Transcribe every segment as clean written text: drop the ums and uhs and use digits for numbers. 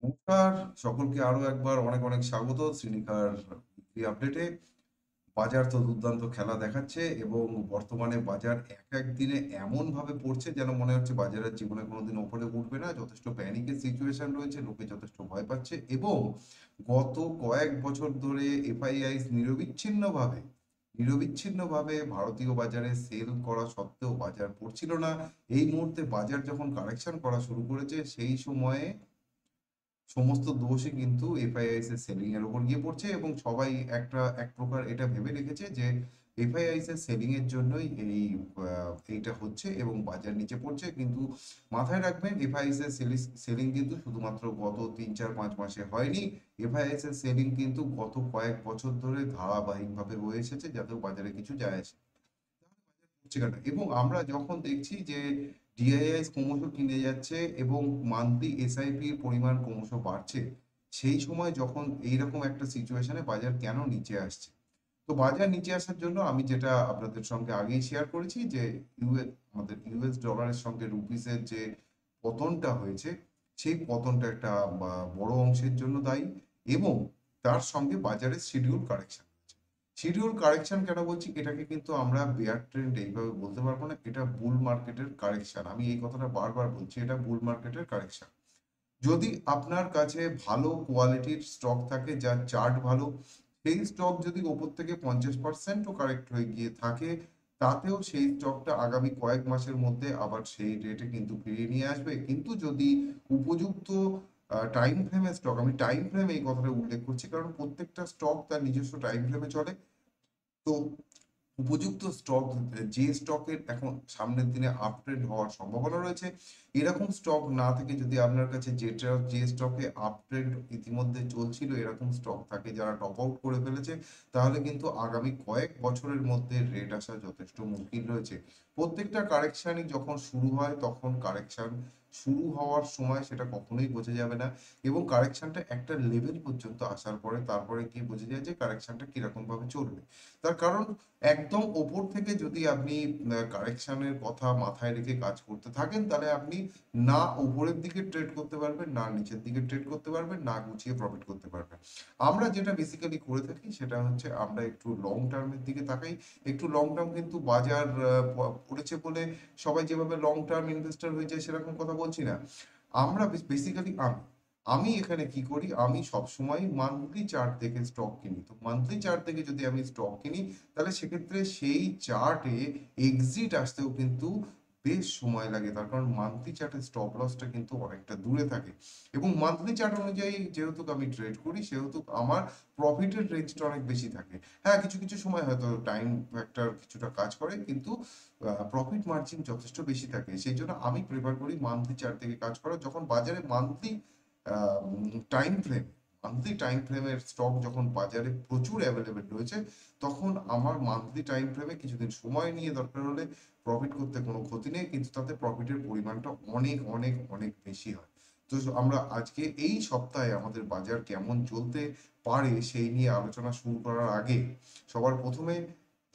নমস্কার সকলকে আরো একবার অনেক অনেক স্বাগত শ্রীনিকার উইকলি আপডেটে। বাজার তো দুর্দান্ত খেলা দেখাচ্ছে এবং বর্তমানে বাজার এক এক দিনে এমন ভাবে পড়ছে যেন মনে হচ্ছে বাজারের জীবনে কোনোদিন ওপরে উঠবে না। যথেষ্ট প্যানিকের সিচুয়েশন রয়েছে, লোকে যথেষ্ট ভয় পাচ্ছে এবং গত কয়েক বছর ধরে এফআইআইস নিরবিচ্ছিন্নভাবে ভারতীয় বাজারে সেল করা সত্ত্বেও বাজার পড়ছিল না। এই মুহূর্তে বাজার যখন কারেকশন করা শুরু করেছে সেই সময়ে সমস্ত দোষই কিন্তু এফআইআইস এর সেলিং এর উপর গিয়ে পড়ছে এবং সবাই এক প্রকার এটা ভেবে রেখেছে যে এফআইআইস এর সেলিং এর জন্যই এইটা হচ্ছে এবং বাজার নিচে পড়ছে। কিন্তু মাথায় রাখবেন, এফআইআইস এর সেলিং কিন্তু শুধুমাত্র গত 3 4 5 মাসে হয়নি। এফআইআইস এর সেলিং কিন্তু গত কয়েক বছর ধরে ধারাবাহিকভাবে হয়ে এসেছে, যাতেও বাজারে কিছু যায় আসে হচ্ছে কেন। এবং আমরা যখন দেখছি যে ডিআইআইস ক্রমশ কিনে যাচ্ছে এবং মান্থলি এসআইপির পরিমাণ ক্রমশ বাড়ছে, সেই সময় যখন এইরকম একটা সিচুয়েশনে বাজার কেন নিচে আসছে। তো বাজার নিচে আসার জন্য আমি যেটা আপনাদের সঙ্গে আগেই শেয়ার করেছি যে আমাদের ইউএস ডলারের সঙ্গে রুপিসের যে পতনটা হয়েছে, সেই পতনটা একটা বড় অংশের জন্য দায়ী এবং তার সঙ্গে বাজারের শিডিউল কারেকশন। শিডিউল কারেকশন কেন বলছি, এটাকে কিন্তু আমরা বেয়ার ট্রেন্ড এইভাবে বলতে পারবো না, এটা বুল মার্কেটের কারেকশন। আমি এই কথাটা বারবার বলছি, এটা বুল মার্কেটের কারেকশন। যদি আপনার কাছে ভালো কোয়ালিটির স্টক থাকে, যার চার্ট ভালো, সেই স্টক যদি ওপর থেকে 50%ও কারেক্ট হয়ে গিয়ে থাকে, তাতেও সেই স্টকটা আগামী কয়েক মাসের মধ্যে আবার সেই রেটে কিন্তু ফিরিয়ে নিয়ে আসবে। কিন্তু যদি উপযুক্ত টাইম ফ্রেমে স্টক, আমি টাইম ফ্রেম এই কথাটা উল্লেখ করছি কারণ প্রত্যেকটা স্টক তার নিজস্ব টাইম ফ্রেমে চলে। তো উপযুক্ত স্টক, যে স্টকের এখন সামনের দিনে আপট্রেন্ড হওয়ার সম্ভাবনা রয়েছে, এরকম স্টক না থেকে যদি আপনার কাছে যে স্টকে আপট্রেন্ড ইতিমধ্যে চলছিল এরকম স্টক থাকে যারা টপ আউট করে ফেলেছে, তাহলে কিন্তু আগামী কয়েক বছরের মধ্যে রেট আসা যথেষ্ট মুশকিল রয়েছে। প্রত্যেকটা কারেকশনই যখন শুরু হয় তখন কারেকশন শুরু হওয়ার সময় সেটা কখনোই বোঝা যাবে না এবং কারেকশনটা একটা লেভেল পর্যন্ত আসার পরে তারপরে গিয়ে বোঝা যায় যে কারেকশনটা কিরকম ভাবে চলবে। তার কারণ একদম ওপর থেকে যদি আপনি কারেকশনের কথা মাথায় রেখে কাজ করতে থাকেন, তাহলে আপনি না উপরের দিকে ট্রেড করতে পারবেন, না নিচের দিকে ট্রেড করতে পারবেন, না গুছিয়ে প্রফিট করতে পারবেন। আমরা যেটা বেসিক্যালি করে থাকি সেটা হচ্ছে আমরা একটু লং টার্মের দিকে তাকাই। একটু লং টার্ম, কিন্তু বাজার পড়েছে বলে সবাই যেভাবে লং টার্ম ইনভেস্টর হয়ে যায় সেরকম কথা বলছি না। আমরা বেসিক্যালি আমি আমি এখানে কি করি, আমি সবসময় মান্থলি চার্ট থেকে স্টক কিনি। তো মান্থলি চার্ট থেকে যদি আমি স্টক কিনি, তাহলে সেক্ষেত্রে সেই চার্টে এক্সিট আসতেও কিন্তু বেশ সময় লাগে, তার কারণ মান্থলি চার্টের স্টপ লসটা কিন্তু অনেকটা দূরে থাকে এবং মান্থলি চার্ট অনুযায়ী যেহেতু আমি ট্রেড করি সেহেতু আমার প্রফিটের রেঞ্জটা অনেক বেশি থাকে। হ্যাঁ, কিছু কিছু সময় হয়তো টাইম ফ্যাক্টর কিছুটা কাজ করে, কিন্তু প্রফিট মার্জিন যথেষ্ট বেশি থাকে। সেই জন্য আমি প্রেফার করি মান্থলি চার্ট থেকে কাজ করা। যখন বাজারে টাইম ফ্রেম মান্থলি টাইম ফ্রেমের স্টক যখন বাজারে প্রচুর অ্যাভেলেবেল রয়েছে, তখন আমার মান্থলি টাইম ফ্রেমে কিছুদিন সময় নিয়ে দরকার হলে প্রফিট করতে কোনো ক্ষতি নেই, কিন্তু তাতে প্রফিটের পরিমাণটা অনেক অনেক অনেক বেশি হয়। তো আমরা আজকে এই সপ্তাহে আমাদের বাজার কেমন চলতে পারে সেই নিয়ে আলোচনা শুরু করার আগে সবার প্রথমে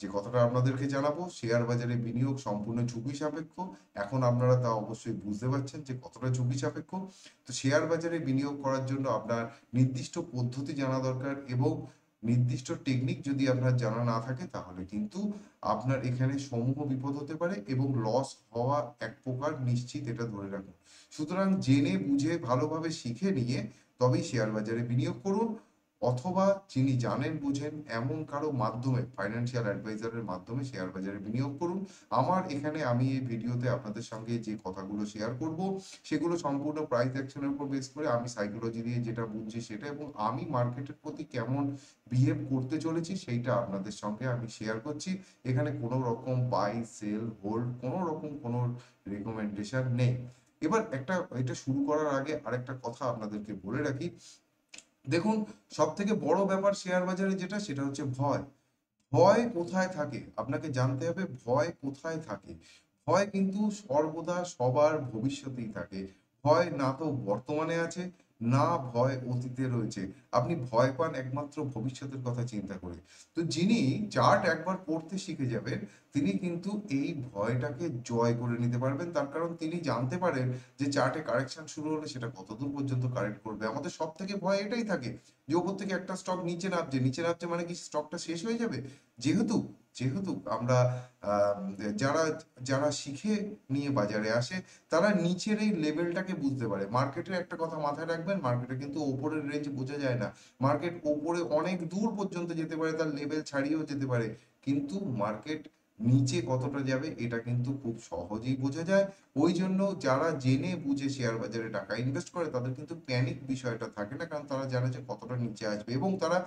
যে কথাটা আপনাদেরকে জানাবো, শেয়ার বাজারে বিনিয়োগ সম্পূর্ণ ঝুঁকি সাপেক্ষ। এখন আপনারা তা অবশ্যই বুঝতে পারছেন যে কতটা ঝুঁকি সাপেক্ষ। তো শেয়ার বাজারে বিনিয়োগ করার জন্য আপনার নির্দিষ্ট পদ্ধতি জানা দরকার এবং নির্দিষ্ট টেকনিক যদি আপনার জানা না থাকে, তাহলে কিন্তু আপনার এখানে সমূহ বিপদ হতে পারে এবং লস হওয়া এক প্রকার নিশ্চিত, এটা ধরে রাখুন। সুতরাং জেনে বুঝে ভালোভাবে শিখে নিয়ে তবেই শেয়ার বাজারে বিনিয়োগ করুন, অথবা যিনি জানেন বুঝেন এমন কারো মাধ্যমে, ফাইন্যান্সিয়াল অ্যাডভাইজারের মাধ্যমে শেয়ার বাজারে বিনিয়োগ করুন। আমি এই ভিডিওতে আপনাদের সঙ্গে যে কথাগুলো শেয়ার করব সেগুলো সম্পূর্ণ প্রাইস অ্যাকশনের উপর বেস করে, আমি সাইকোলজি দিয়ে যেটা বুঝছি সেটা, এবং আমি মার্কেটের প্রতি কেমন বিহেভ করতে চলেছি সেইটা আপনাদের সঙ্গে আমি শেয়ার করছি। এখানে কোনো রকম বাই সেল হোল্ড কোনো রকম কোনো রেকমেন্ডেশন নেই। এবার এটা শুরু করার আগে আরেকটা কথা আপনাদেরকে বলে রাখি। দেখুন, সব থেকে বড় ব্যাপার শেয়ার বাজারে যেটা, সেটা হচ্ছে ভয়। ভয় কোথায় থাকে আপনাকে জানতে হবে, ভয় কোথায় থাকে। ভয় কিন্তু সর্বদা সবার ভবিষ্যতেই থাকে। ভয় না তো বর্তমানে আছে, না ভয় অতীতে রয়েছে। আপনি ভয় পান একমাত্র ভবিষ্যতের কথা চিন্তা করে। তো যিনি চার্ট একবার পড়তে শিখে যাবেন, তিনি কিন্তু এই ভয়টাকে জয় করে নিতে পারবেন। তার কারণ তিনি জানতে পারেন যে চার্টে কারেকশন শুরু হলে সেটা কতদূর পর্যন্ত কারেক্ট করবে। আমাদের সবথেকে ভয় এটাই থাকে যে ওপর থেকে একটা স্টক নিচে নামছে, নিচে নামছে মানে কি স্টকটা শেষ হয়ে যাবে? যেহেতু যেহেতু আমরা আম যারা যারা শিখে নিয়ে বাজারে আসে তারা নিচের এই লেভেলটাকে বুঝতে পারে। মার্কেটের একটা কথা মাথায় রাখবেন, মার্কেটে কিন্তু ওপরের রেঞ্জ বোঝা যায় না। মার্কেট ওপরে অনেক দূর পর্যন্ত যেতে পারে, তার লেভেল ছাড়িয়েও যেতে পারে। কিন্তু মার্কেট নিচে কতটা যাবে এটা কিন্তু খুব সহজেই বোঝা যায়। ওই জন্য যারা জেনে বুঝে শেয়ার বাজারে টাকা ইনভেস্ট করে তাদের কিন্তু প্যানিক বিষয়টা থাকে না, কারণ তারা জানে যে কতটা নিচে আসবে এবং তারা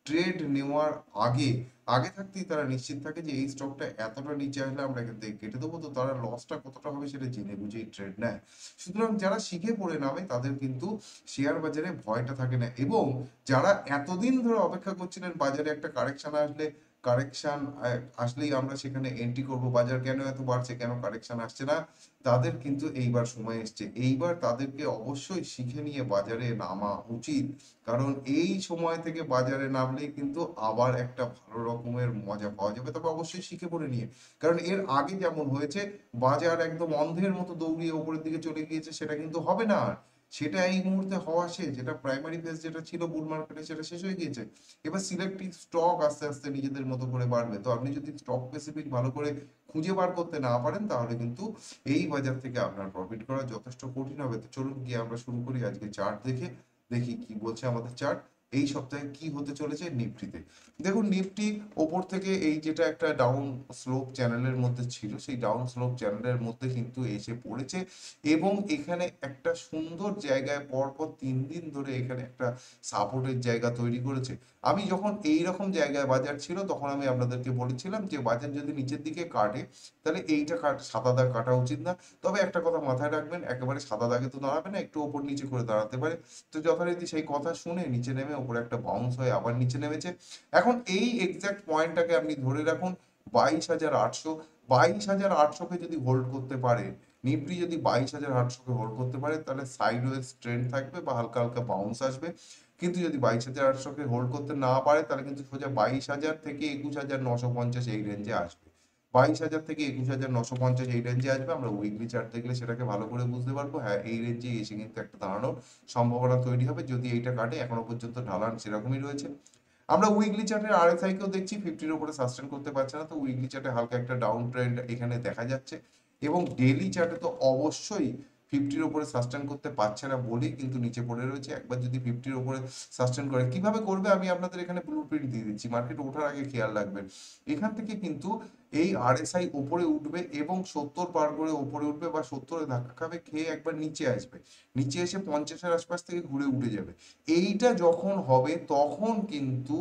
ট্রেড নেওয়ার আগে আগে থাকতেই তারা নিশ্চিত থাকে যে এই স্টকটা এতটা নিচে আসলে আমরা এখান থেকে কেটে দেবো, তো তারা লসটা কতটা হবে সেটা জেনে বুঝেই ট্রেড নেয়। সুতরাং যারা শিখে পড়ে নামে তাদের কিন্তু শেয়ার বাজারে ভয়টা থাকে না, এবং যারা এতদিন ধরে অপেক্ষা করছিলেন বাজারে একটা কারেকশন আসলে, কারেকশন আসলেই আমরা সেখানে এন্ট্রি করব, বাজার কেন এত বাড়ছে, কেন কারেকশন আসছে না, তাদের কিন্তু এইবার সময় এসছে। এইবার তাদেরকে অবশ্যই শিখে নিয়ে বাজারে নামা উচিত, কারণ এই সময় থেকে বাজারে নামলেই কিন্তু আবার একটা ভালো রকমের মজা পাওয়া যাবে, তবে অবশ্যই শিখে পড়ে নিয়ে। কারণ এর আগে যেমন হয়েছে বাজার একদম অন্ধের মতো দৌড়িয়ে উপরের দিকে চলে গিয়েছে, সেটা কিন্তু হবে না আর। সেটা এই মুহূর্তে হওয়া শেষ, যেটা প্রাইমারি ফেজ যেটা ছিল বুল মার্কেটে সেটা শেষ হয়ে গিয়েছে। এবার সিলেক্টিভ স্টক আস্তে আস্তে নিজেদের মতো করে বাড়বে। তো আপনি যদি স্টক স্পেসিফিক ভালো করে খুঁজে বার করতে না পারেন তাহলে কিন্তু এই বাজার থেকে আপনার প্রফিট করা যথেষ্ট কঠিন হবে। তো চলুন গিয়ে আমরা শুরু করি আজকে চার্ট দেখে। দেখি কি বলছে আমাদের চার্ট। এই সপ্তাহে কি হতে চলেছে নিফটিতে। দেখুন নিফটি ওপর থেকে এই যেটা একটা ডাউন স্লোপ চ্যানেলের মধ্যে ছিল, সেই ডাউন স্লোপ চ্যানেলের মধ্যে কিন্তু এসে পড়েছে এবং এখানে একটা সুন্দর জায়গায় পরপর 3 দিন ধরে এখানে একটা সাপোর্টের জায়গা তৈরি করেছে। আমি যখন এই রকম জায়গায় বাজার ছিল তখন আমি আপনাদেরকে বলেছিলাম যে বাজার যদি নিচের দিকে কাটে তাহলে এইটা সাদা দাগ কাটা উচিত না। তবে একটা কথা মাথায় রাখবেন, একেবারে সাদা দাগে তো দাঁড়াবে না, একটু ওপর নিচে করে দাঁড়াতে পারে। তো যথারীতি সেই কথা শুনে নিচে নেমে ওপরে একটা বাউন্স হয়ে আবার নিচে নেমেছে। এখন এই এক্সাক্ট পয়েন্টটাকে আপনি ধরে রাখুন 22,800। 22,800-কে যদি হোল্ড করতে পারে, নিফটি যদি 22,800-কে হোল্ড করতে পারে তাহলে সাইডওয়েজ ট্রেন্ড থাকবে বা হালকা হালকা বাউন্স আসবে। কিন্তু যদি 22,800-কে হোল্ড করতে না পারে তাহলে কিন্তু সোজা 22,000 থেকে 21,950 এই রেঞ্জে আসবে। 22,000 থেকে 21,950 এই রেঞ্জে আসবে। আমরা উইকলি চার্ট দেখলে সেটাকে ভালো করে বুঝতে পারবো। হ্যাঁ, এই রেঞ্জে এসে কিন্তু একটা দাঁড়ানোর সম্ভাবনা তৈরি হবে যদি এইটা কাটে। এখনো পর্যন্ত ঢালান সেরকমই রয়েছে। আমরা উইকলি চার্টের আরএসআই কেও দেখছি 50-র উপরে সাস্টেন করতে পারছে না, তো উইকলি চার্টে হালকা একটা ডাউন ট্রেন্ড এখানে দেখা যাচ্ছে। এবং ডেইলি চার্টে তো অবশ্যই 50-র উপরে সাস্টেন করতে পারছে না বলেই কিন্তু নিচে পড়ে রয়েছে। একবার যদি 50-র উপরে সাস্টেন করে, কিভাবে করবে আমি আপনাদের এখানে ব্লুপ্রিন্ট দিয়ে দিচ্ছি, মার্কেট ওঠার আগে খেয়াল রাখবেন। এখান থেকে কিন্তু এই আরএসআই উপরে উঠবে এবং 70 পার করে উপরে উঠবে বা 70-এ ধাক্কা খাবে, খেয়ে একবার নিচে আসবে, নিচে এসে 50-এর আশপাশ থেকে ঘুরে উঠে যাবে। এইটা যখন হবে তখন কিন্তু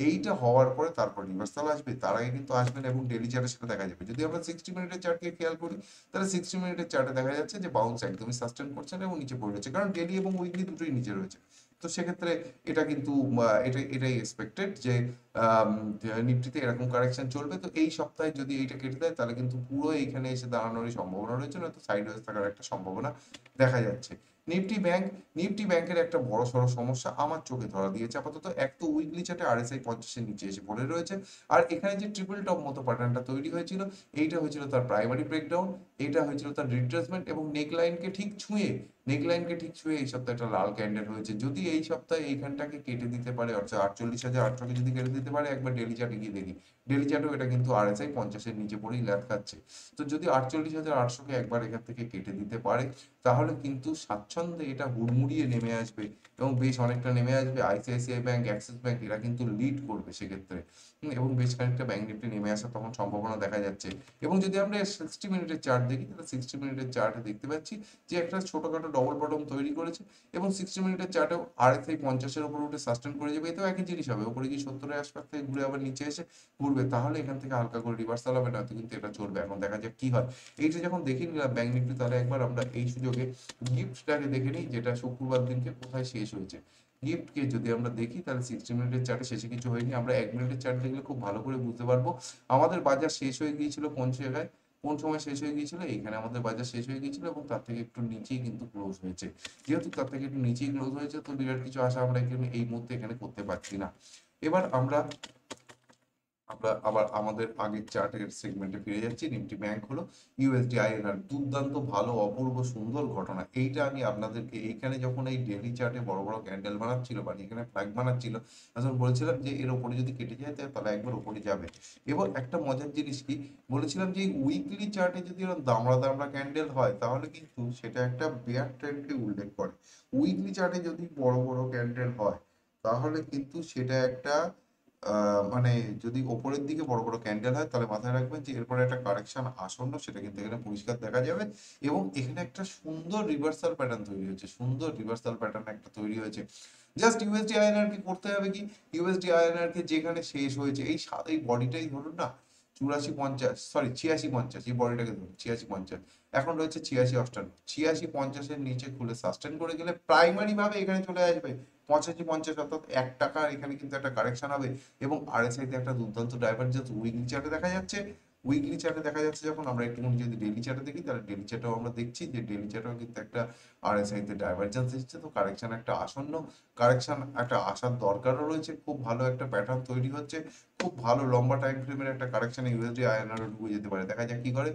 এইটা হওয়ার পরে তারপর রিভার্সাল আসবে, তার আগে কিন্তু আসবে না। এবং ডেলি চার্টে সেটা দেখা যাবে। যদি আমরা 60 মিনিটের চার্টকে খেয়াল করি তাহলে 60 মিনিটের চার্টে দেখা যাচ্ছে যে বাউন্স একদমই সাস্টেন করছে না এবং নিচে পড়ে রয়েছে, কারণ ডেলি এবং উইকলি দুটোই নিচে রয়েছে। তো সেক্ষেত্রে এটা কিন্তু এটাই এক্সপেক্টেড যে নিফটিতে এরকম কারেকশন চলবে। তো এই সপ্তাহে যদি এইটা কেটে দেয় তাহলে কিন্তু পুরো এইখানে এসে দাঁড়ানোরই সম্ভাবনা রয়েছে, নয়তো সাইডওয়েজ থাকার একটা সম্ভাবনা দেখা যাচ্ছে। নিফটি ব্যাংক, নিফটি ব্যাংকের একটা বড় সড়ো সমস্যা আমার চোখে ধরা দিয়েছে আপাতত। এক তো উইকলি চার্টে আরএসআই 50-এর নিচে এসে পড়ে রয়েছে, আর এখানে যে ট্রিপল টপ মতো প্যাটার্নটা তৈরি হয়েছিল এইটা হয়েছিল তার প্রাইমারি ব্রেকডাউন, এটা হয়েছিল তার রিট্রেসমেন্ট এবং নেকলাইনকে ঠিক ছুঁয়ে এই সপ্তাহে একটা লাল ক্যান্ডেল হয়েছে। যদি এই সপ্তাহে এইখানটাকে কেটে দিতে পারে, অর্থাৎ 48,800-কে যদি কেটে দিতে পারে, একবার ডেলি চার্টে গিয়ে দেখি, ডেলি চার্টেও এটা কিন্তু আরএসআই 50-এর নিচে পড়েই ল্যাদ খাচ্ছে। তো যদি 48,800-কে একবার এখান থেকে কেটে দিতে পারে তাহলে কিন্তু স্বাচ্ছন্দ্যে এটা হুড়মুড়িয়ে নেমে আসবে এবং বেশ অনেকটা নেমে আসবে। আইসিআইসিআই ব্যাংক, অ্যাক্সিস ব্যাংক এরা কিন্তু লিড করবে সেক্ষেত্রে। এবং বেশ খানিকটা ব্যাংক নিফটি নেমে আসার তখন সম্ভাবনা দেখা যাচ্ছে। এবং যদি আমরা 60 মিনিটের চার্ট দেখি তাহলে 60 মিনিটের চার্টে দেখতে পাচ্ছি যে একটা ছোটখাটো ডবল বটম তৈরি করেছে এবং 60 মিনিটের চার্টেও আরএসআই 50-এর উপর উঠে সাস্টেন করে যাবে। এতেও একই জিনিস হবে, উপরে গিয়ে 70-এর আশপাশ থেকে ঘুরে আবার নিচে এসে ঘুরবে, তাহলে এখান থেকে হালকা করে রিভার্সাল হবে, নয়তো কিন্তু এটা চলবে। এখন দেখা যাক কি হয়। এইটা যখন দেখে নিলাম ব্যাংক নিফটি, তাহলে একবার আমরা এই সুযোগে গিফটটাকে দেখে নিই, যেটা শুক্রবার দিনকে কোথায় শেষ হয়েছে। গিফটকে যদি আমরা দেখি তাহলে 60 মিনিটের চার্টে শেষে কিছু হয়নি। আমরা 1 মিনিটের চার্ট দেখলে খুব ভালো করে বুঝতে পারবো আমাদের বাজার শেষ হয়ে গিয়েছিল কোন জায়গায়। কোন সময় শেষ হয়ে গিয়েছিল, এইখানে আমাদের বাজার শেষ হয়ে গিয়েছিল এবং তার থেকে একটু নিচেই কিন্তু ক্লোজ হয়েছে। যেহেতু তার থেকে একটু নিচেই ক্লোজ হয়েছে, তো বিরাট কিছু আশা আমরা এখানে এই মুহূর্তে এখানে করতে পারছি না। এবার আমরা আমরা আবার আমাদের আগের চার্টের সেগমেন্টে ফিরে যাচ্ছি। নিফটি ব্যাংক হলো ইউএসডি আইএনআর, দুর্দান্ত ভালো অপূর্ব সুন্দর ঘটনা। এইটা আমি আপনাদেরকে এইখানে যখন এই ডেইলি চার্টে বড় বড় ক্যান্ডেল বানাচ্ছিল বা এখানে ফ্ল্যাগ বানাচ্ছিল, তখন বলেছিলাম যে এর ওপরে যদি কেটে যায় তাহলে একবার ওপরে যাবে। এবার একটা মজার জিনিস কি বলেছিলাম, যে উইকলি চার্টে যদি এরকম দামড়া দামড়া ক্যান্ডেল হয় তাহলে কিন্তু সেটা একটা বেয়ার ট্রেন্ডকে উল্লেখ করে। উইকলি চার্টে যদি বড় বড় ক্যান্ডেল হয় তাহলে কিন্তু সেটা একটা মানে যদি ওপরের দিকে বড় বড় ক্যান্ডেল হয় তাহলে মাথায় রাখবেন যে এরপরে একটা কারেকশন আসন্ন, সেটা কিন্তু এখানে পরিষ্কার দেখা যাবে। এবং এখানে একটা সুন্দর রিভার্সাল প্যাটার্ন তৈরি হয়েছে, সুন্দর রিভার্সাল প্যাটার্ন একটা তৈরি হয়েছে। জাস্ট ইউএসডি আইএনআর কে করতে হবে কি, ইউএসডি আইএনআর কে যেখানে শেষ হয়েছে এই এই বডিটাই ধরুন না, 84-50, সরি 86-50, এই বডিটাকে ধরুন 86-50, এখন রয়েছে 86-58, 86-50-এর নিচে খুলে সাস্টেন করে গেলে প্রাইমারি ভাবে এখানে চলে আসবে 85-50, অর্থাৎ 1 টাকার এখানে কিন্তু একটা কারেকশন হবে। এবং আরএসআই তে একটা দুর্দান্ত ডাইভারজেন্স উইকলি চার্টে দেখা যাচ্ছে। উইকলি চার্টে দেখা যাচ্ছে, যখন আমরা একটুখানি যদি ডেইলি চার্টে দেখি তাহলে ডেইলি চার্টেও আমরা দেখছি যে ডেইলি চার্টেও কিন্তু একটা আরএসআই তে ডাইভারজেন্স এসেছে। তো কারেকশন একটা আসন্ন, কারেকশন একটা আসার দরকারও রয়েছে, খুব ভালো একটা প্যাটার্ন তৈরি হচ্ছে, খুব ভালো লম্বা টাইম ফ্রেমের একটা কারেকশন ইউএসডি আইএনআর ঢুকে যেতে পারে। দেখা যাক কি করে।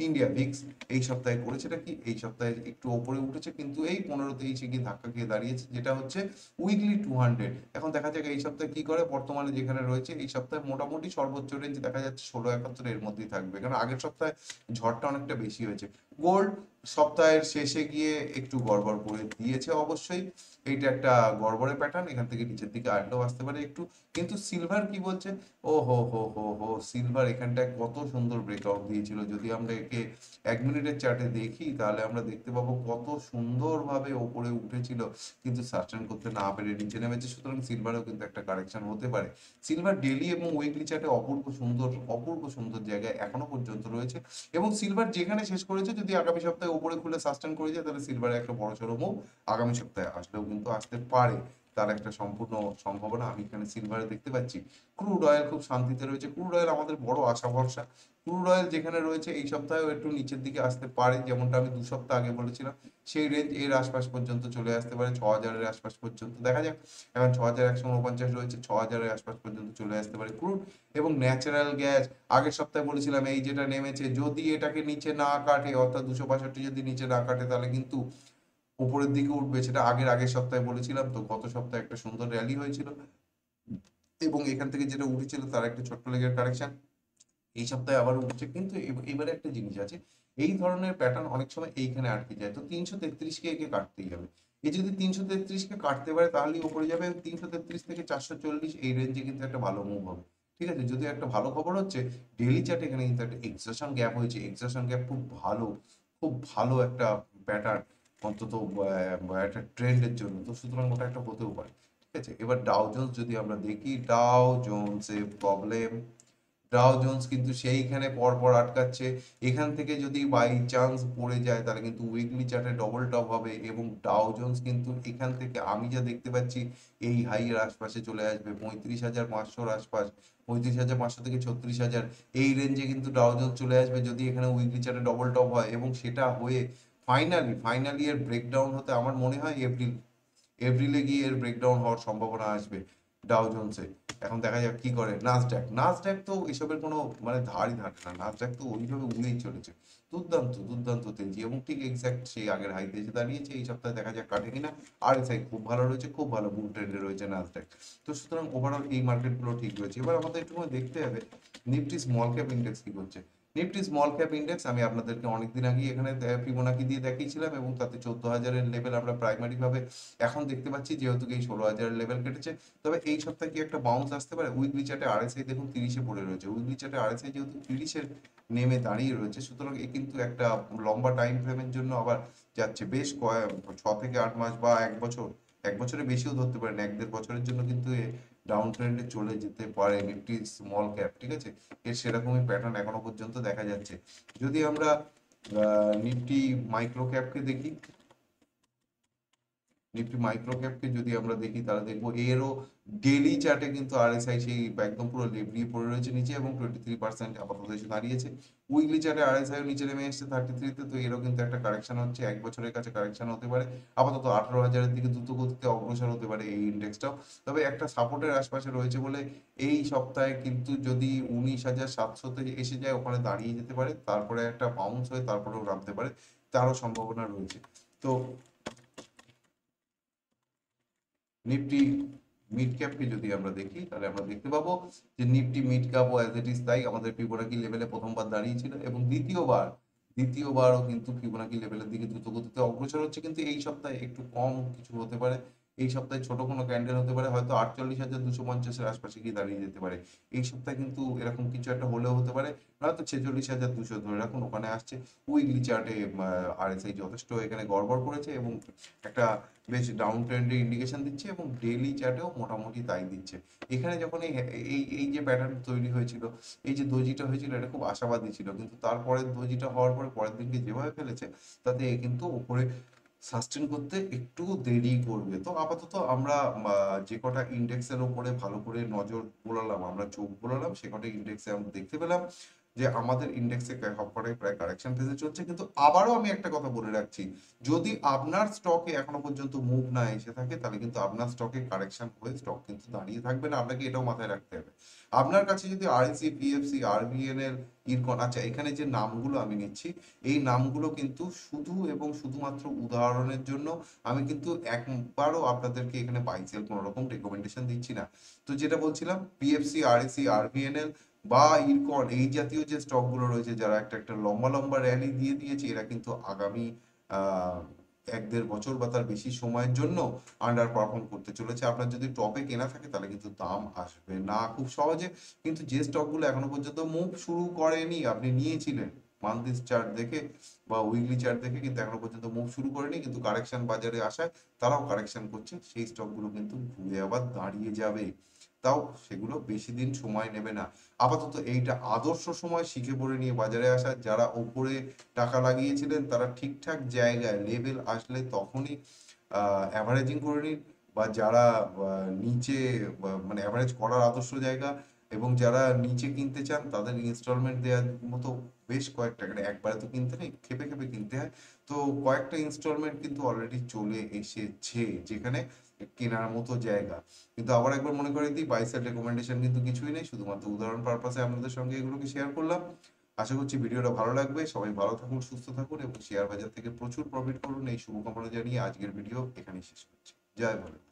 ইন্ডিয়া ভিক্স এই সপ্তাহে করেছেটা কি, এই সপ্তাহে একটু ওপরে উঠেছে কিন্তু এই 15-23 গিয়ে ধাক্কা খেয়ে দাঁড়িয়েছে, যেটা হচ্ছে উইকলি 200। এখন দেখা যাক এই সপ্তাহে কি করে। বর্তমানে যেখানে রয়েছে এই সপ্তাহে মোটামুটি সর্বোচ্চ রেঞ্জ দেখা যাচ্ছে 1671 এর মধ্যেই থাকবে, কারণ আগের সপ্তাহে ঝড়টা অনেকটা বেশি হয়েছে। গোল্ড সপ্তাহের শেষে গিয়ে একটু গড়বড় করে দিয়েছে অবশ্যই, এইটা একটা গড়বড়ের প্যাটার্ন, এখান থেকে নিচের দিকে আরেকটাও আসতে পারে একটু। কিন্তু সিলভার কি বলছে, ও হো হো হো হো, সিলভার এখানটায় কত সুন্দর ব্রেকআউট দিয়েছিল। যদি আমরা একে 1 মিনিটের চার্টে দেখি তাহলে আমরা দেখতে পাবো কত সুন্দরভাবে ওপরে উঠেছিল, কিন্তু সাস্টেন করতে না পেরে নিচে নেমেছে। সুতরাং সিলভারেও কিন্তু একটা কারেকশন হতে পারে। সিলভার ডেইলি এবং উইকলি চার্টে অপূর্ব সুন্দর, অপূর্ব সুন্দর জায়গায় এখনো পর্যন্ত রয়েছে। এবং সিলভার যেখানে শেষ করেছে, যদি আগামী সপ্তাহে উপরে খুলে সাস্টেন করে যায় তাহলে সিলভারের একটা বড়সড় মুভ আগামী সপ্তাহে আসলেও কিন্তু আসতে পারে, তার একটা সম্পূর্ণ সম্ভাবনা আমি এখানে সিলভারে দেখতে পাচ্ছি। ক্রুড অয়েল খুব শান্তিতে রয়েছে, ক্রুড অয়েল আমাদের বড় আশা ভরসা। ক্রুড অয়েল যেখানে রয়েছে এই সপ্তাহেও একটু নিচের দিকে আসতে পারে, যেমনটা আমি 2 সপ্তাহ আগে বলেছিলাম। সেই রেঞ্জ এর আশপাশ পর্যন্ত চলে আসতে পারে, 6000-এর আশপাশ পর্যন্ত দেখা যাক। এখন 6149 রয়েছে, 6000-এর আশপাশ পর্যন্ত চলে আসতে পারে ক্রুড। এবং ন্যাচারাল গ্যাস আগের সপ্তাহে বলেছিলাম এই যেটা নেমেছে, যদি এটাকে নিচে না কাটে, অর্থাৎ 262 যদি নিচে না কাটে তাহলে কিন্তু উপরের দিকে উঠবে, সেটা আগের আগের সপ্তাহে বলেছিলাম। তো গত সপ্তাহে একটা সুন্দর র্যালি হয়েছিল এবং এখান থেকে যেটা উঠেছিল তার একটা ছোট্ট লেগের কারেকশন এই সপ্তাহে আবার উঠছে। কিন্তু এবারে একটা জিনিস আছে, এই ধরনের প্যাটার্ন অনেক সময় এইখানে আটকে যায়, তো 333-কে একে কাটতেই হবে। এই যদি 333-কে কাটতে পারে তাহলেই উপরে যাবে। 333 থেকে 440 এই রেঞ্জে কিন্তু একটা ভালো মুভ হবে। ঠিক আছে, যদি একটা ভালো খবর হচ্ছে ডেইলি চার্টে এখানে কিন্তু একটা এক্সটেনশন গ্যাপ হয়েছে, এক্সটেনশন গ্যাপ খুব ভালো, খুব ভালো একটা প্যাটার্ন, অন্তত একটা ট্রেন্ডের জন্য। তো সুতরাং ওটা একটা হতেও পারে। ঠিক আছে, এবার ডাও জোন্স যদি আমরা দেখি, ডাও জোন্সের প্রবলেম, ডাও জোন্স কিন্তু সেইখানে পর পর আটকাচ্ছে। এখান থেকে যদি বাই চান্স পড়ে যায় তাহলে কিন্তু উইকলি চার্টে ডবল টপ হবে এবং ডাও জোন্স কিন্তু এখান থেকে আমি যা দেখতে পাচ্ছি এই হাই এর আশপাশে চলে আসবে 35,500-র আশপাশ, 35,500 থেকে 36,000 এই রেঞ্জে কিন্তু ডাও জোন্স চলে আসবে যদি এখানে উইকলি চার্টে ডবল টপ হয়। এবং সেটা হয়ে ফাইনালি এর ব্রেকডাউন হতে আমার মনে হয় এপ্রিলে গিয়ে এর ব্রেকডাউন হওয়ার সম্ভাবনা আসবে ডাও জোন্সে। এখন দেখা যাক কি করে নাসড্যাক। নাসড্যাক তো এসবের কোনো মানে ধারই ধারে না, নাসড্যাক তো ওইভাবে উড়েই চলেছে, দুর্দান্ত দুর্দান্ত তেজি এবং ঠিক এক্স্যাক্ট সেই আগের হাইতে এসে দাঁড়িয়েছে। এই সপ্তাহে দেখা যাক কাটে কিনা। আরএসআই খুব ভালো রয়েছে, খুব ভালো বুল ট্রেন্ডে রয়েছে নাসড্যাক। তো সুতরাং ওভারঅল এই মার্কেটগুলো ঠিক রয়েছে। এবার আমাদের একটু দেখতে হবে নিফটি স্মল ক্যাপ ইন্ডেক্স কি করছে। নিফটি স্মল ক্যাপ ইন্ডেক্স আমি আপনাদেরকে অনেকদিন আগে এখানে ফিবোনাকি দিয়ে দেখিয়েছিলাম এবং তাতে 14,000-এর লেভেল আমরা প্রাইমারি ভাবে এখন দেখতে পাচ্ছি, যেহেতু এই 16,000-এর লেভেল কেটেছে। তবে এই সপ্তাহে কি একটা বাউন্স আসতে পারে। উইকলি চার্টে আরএসআই দেখুন 30-এ পড়ে রয়েছে, উইকলি চার্টে আরএসআই যেহেতু 30-এর নেমে দাঁড়িয়ে রয়েছে, সুতরাং এ কিন্তু একটা লম্বা টাইম ফ্রেমের জন্য আবার যাচ্ছে বেশ 6 থেকে 8 মাস বা 1 বছর, 1 বছরের বেশিও ধরতে পারেন, 1-1.5 বছরের জন্য কিন্তু ডাউন ট্রেন্ডে চলে যেতে পারে নিফটি স্মল ক্যাপ। ঠিক আছে, এর সেরকমই প্যাটার্ন এখনো পর্যন্ত দেখা যাচ্ছে। যদি আমরা নিফটি মাইক্রো ক্যাপকে দেখি, নিফটি মাইক্রো ক্যাপকে যদি আমরা দেখি তাহলে দেখবো এরও ডেলি চার্টে কিন্তু আরএসআই সেই একদম পুরো লেবড়িয়ে পড়ে রয়েছে নিচে এবং 23% আপাতত এসে দাঁড়িয়েছে। উইকলি চার্টে আরএসআই নিচে নেমে এসেছে 33-তে, তো এরও কিন্তু একটা কারেকশন হচ্ছে, 1 বছরের কাছে কারেকশন হতে পারে। আপাতত 18,000-এর দিকে দ্রুত গতিতে অগ্রসর হতে পারে এই ইন্ডেক্সটাও। তবে একটা সাপোর্টের আশপাশে রয়েছে বলে এই সপ্তাহে কিন্তু যদি 19,700-তে এসে যায় ওখানে দাঁড়িয়ে যেতে পারে, তারপরে একটা বাউন্স হয়ে তারপরেও নামতে পারে, তারও সম্ভাবনা রয়েছে। তো নিফটি মিড ক্যাপকে যদি আমরা দেখি তাহলে আমরা দেখতে পাবো যে নিফটি মিড ক্যাপও অ্যাজ ইট ইজ তাই আমাদের ফিবোনাকি লেভেলে প্রথমবার দাঁড়িয়েছিল এবং দ্বিতীয়বারও কিন্তু ফিবোনাকি লেভেলের দিকে দ্রুত গতিতে অগ্রসর হচ্ছে, কিন্তু এই সপ্তাহে একটু কম কিছু হতে পারে। এই সপ্তাহে ছোট কোনো ক্যান্ডেল হতে পারে, হয়তো 48,250-এর আশপাশে গিয়ে দাঁড়িয়ে যেতে পারে। এই সপ্তাহে কিন্তু এরকম কিছু একটা হলেও হতে পারে, নয়তো 46,200 ধরে রাখুন ওখানে আসছে। উইকলি চার্টে আরএসআই যথেষ্ট এখানে গড়বড় করেছে এবং একটা বেশ ডাউন ট্রেন্ডের ইন্ডিকেশন দিচ্ছে এবং ডেইলি চার্টেও মোটামুটি তাই দিচ্ছে। এখানে যখন এই এই এই যে প্যাটার্ন তৈরি হয়েছিল, এই যে দোজিটা হয়েছিল, এটা খুব আশাবাদী ছিল, কিন্তু তারপরে দোজিটা হওয়ার পরে পরের দিনকে যেভাবে ফেলেছে তাতে এ কিন্তু উপরে সাস্টেন করতে একটু দেরি করবে। তো আপাতত আমরা যে কটা ইন্ডেক্সের উপরে ভালো করে নজর বোলালাম, আমরা চোখ বোলালাম, সে কটা ইন্ডেক্সে আমরা দেখতে পেলাম যে আমাদের ইন্ডেক্সে সবকটাই প্রায় কারেকশন ফেজে চলছে। কিন্তু আবারও আমি একটা কথা বলে রাখছি, যদি আপনার স্টকে এখনো পর্যন্ত মুভ না এসে থাকে তাহলে কিন্তু আপনার স্টকে কারেকশন হয়ে স্টক কিন্তু দাঁড়িয়ে থাকবে না, আপনাকে এটাও মাথায় রাখতে হবে। আপনার কাছে যদি আরএসি, পিএফসি, আরবিএনএল, ইরকন, আচ্ছা এখানে যে নামগুলো আমি নিচ্ছি এই নামগুলো কিন্তু শুধু এবং শুধুমাত্র উদাহরণের জন্য, আমি কিন্তু একবারও আপনাদেরকে এখানে বাই সেল কোনো রকম রেকমেন্ডেশন দিচ্ছি না। তো যেটা বলছিলাম, পিএফসি, আরএসি, আরবিএনএল বা ইরকন এই জাতীয় যে স্টকগুলো রয়েছে যারা একটা একটা লম্বা লম্বা র্যালি দিয়ে দিয়েছে, এরা কিন্তু আগামী 1-1.5 বছর বা তার বেশি সময়ের জন্য আন্ডার পারফর্ম করতে চলেছে। আপনার যদি টপে কেনা থাকে তাহলে কিন্তু দাম আসবে না খুব সহজে। কিন্তু যে স্টকগুলো এখনো পর্যন্ত মুভ শুরু করেনি, আপনি নিয়েছিলেন মান্থলি চার্ট দেখে বা উইকলি চার্ট দেখে, কিন্তু এখনো পর্যন্ত মুভ শুরু করেনি, কিন্তু কারেকশন বাজারে আসায় তারাও কারেকশন করছে, সেই স্টকগুলো কিন্তু ঘুরে আবার দাঁড়িয়ে যাবে। তাও সেগুলো বেশি দিন সময় নেবে না। আপাতত এইটা আদর্শ সময় শিখে পড়ে নিয়ে বাজারে আসা, যারা ওপরে টাকা লাগিয়েছিলেন তারা ঠিকঠাক জায়গায় লেভেল আসলে তখনই অ্যাভারেজিং করে নিন, বা যারা নিচে মানে অ্যাভারেজ করার আদর্শ জায়গা, এবং যারা নিচে কিনতে চান তাদের ইনস্টলমেন্ট দেওয়ার মতো বেশ কয়েকটা, মানে একবারে তো কিনতে নেই, খেপে খেপে কিনতে হয়, তো কয়েকটা ইনস্টলমেন্ট কিন্তু অলরেডি চলে এসেছে যেখানে কেনার মতো জায়গা। কিন্তু আবার একবার মনে করে দিই, বাই সাইড রেকমেন্ডেশন কিন্তু কিছুই নেই, শুধুমাত্র উদাহরণ পারপাসে আপনাদের সঙ্গে এগুলোকে শেয়ার করলাম। আশা করছি ভিডিওটা ভালো লাগবে। সবাই ভালো থাকুন, সুস্থ থাকুন এবং শেয়ার বাজার থেকে প্রচুর প্রফিট করুন, এই শুভকামনা জানিয়ে আজকের ভিডিও এখানেই শেষ করছি। জয় ভারত।